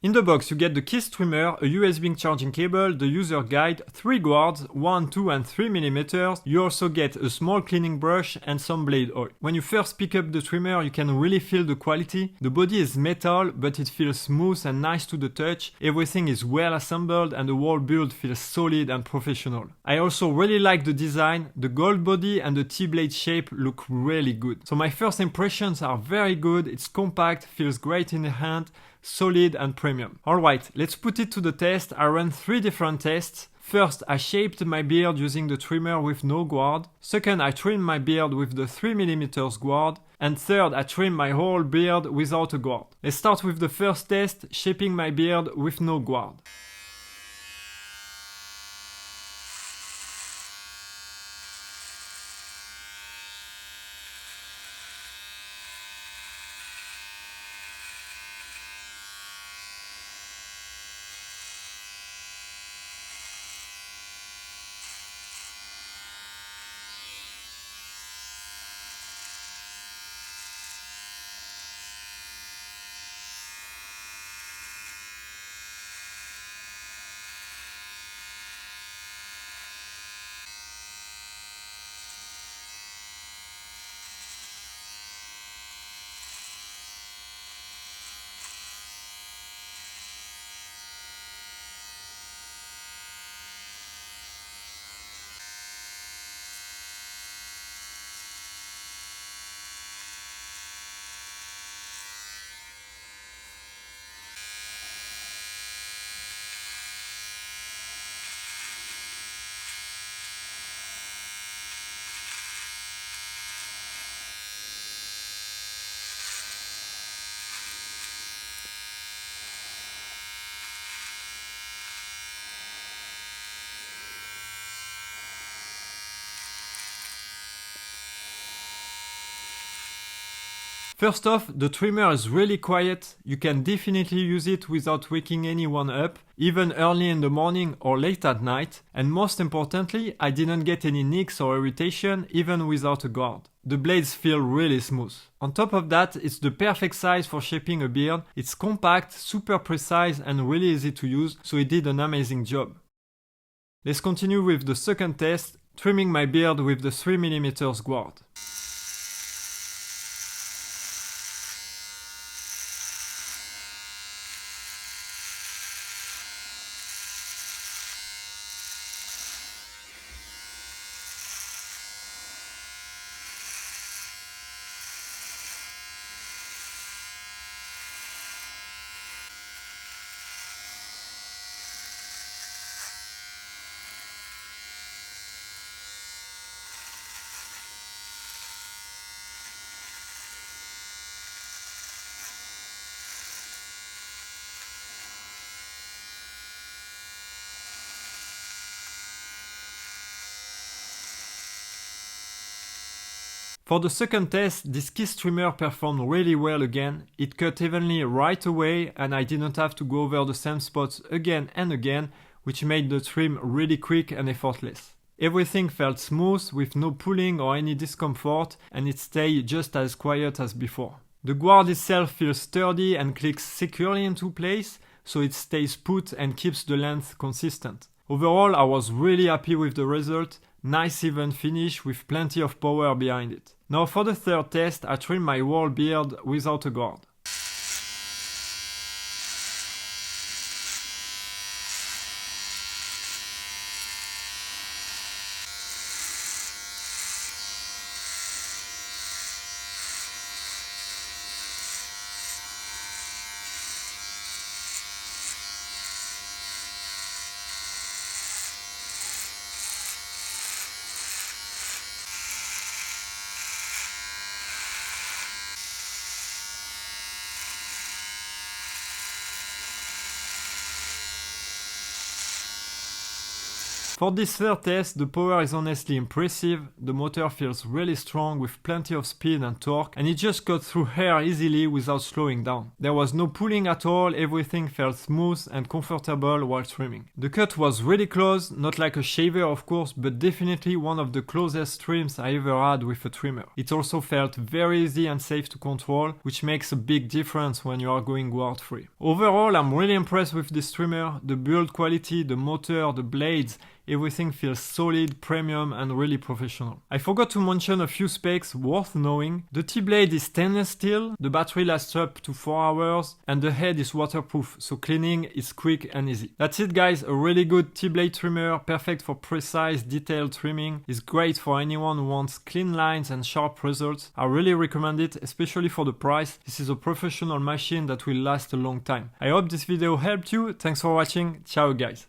In the box you get the KISS trimmer, a USB charging cable, the user guide, 3 guards, 1, 2 and 3 mm. You also get a small cleaning brush and some blade oil. When you first pick up the trimmer you can really feel the quality. The body is metal but it feels smooth and nice to the touch. Everything is well assembled and the whole build feels solid and professional. I also really like the design. The gold body and the T-blade shape look really good. So my first impressions are very good. It's compact, feels great in the hand, solid and premium. Alright, let's put it to the test. I ran 3 different tests. First, I shaped my beard using the trimmer with no guard. Second, I trimmed my beard with the 3 mm guard. And third, I trimmed my whole beard without a guard. Let's start with the first test, shaping my beard with no guard. First off, the trimmer is really quiet. You can definitely use it without waking anyone up, even early in the morning or late at night. And most importantly, I didn't get any nicks or irritation even without a guard. The blades feel really smooth. On top of that, it's the perfect size for shaping a beard. It's compact, super precise and really easy to use, so it did an amazing job. Let's continue with the second test, trimming my beard with the 3 mm guard. For the second test, this KISS trimmer performed really well again. It cut evenly right away and I didn't have to go over the same spots again and again, which made the trim really quick and effortless. Everything felt smooth with no pulling or any discomfort and it stayed just as quiet as before. The guard itself feels sturdy and clicks securely into place, so it stays put and keeps the length consistent. Overall, I was really happy with the result. Nice even finish with plenty of power behind it. Now for the third test, I trimmed my whole beard without a guard. For this third test, the power is honestly impressive, the motor feels really strong with plenty of speed and torque, and it just cut through hair easily without slowing down. There was no pulling at all, everything felt smooth and comfortable while trimming. The cut was really close, not like a shaver of course, but definitely one of the closest trims I ever had with a trimmer. It also felt very easy and safe to control, which makes a big difference when you are going guard free. Overall, I'm really impressed with this trimmer, the build quality, the motor, the blades, everything feels solid, premium and really professional. I forgot to mention a few specs worth knowing. The T-blade is stainless steel, the battery lasts up to 4 hours and the head is waterproof, so cleaning is quick and easy. That's it guys, a really good T-blade trimmer, perfect for precise, detailed trimming. It's great for anyone who wants clean lines and sharp results. I really recommend it, especially for the price. This is a professional machine that will last a long time. I hope this video helped you. Thanks for watching. Ciao guys.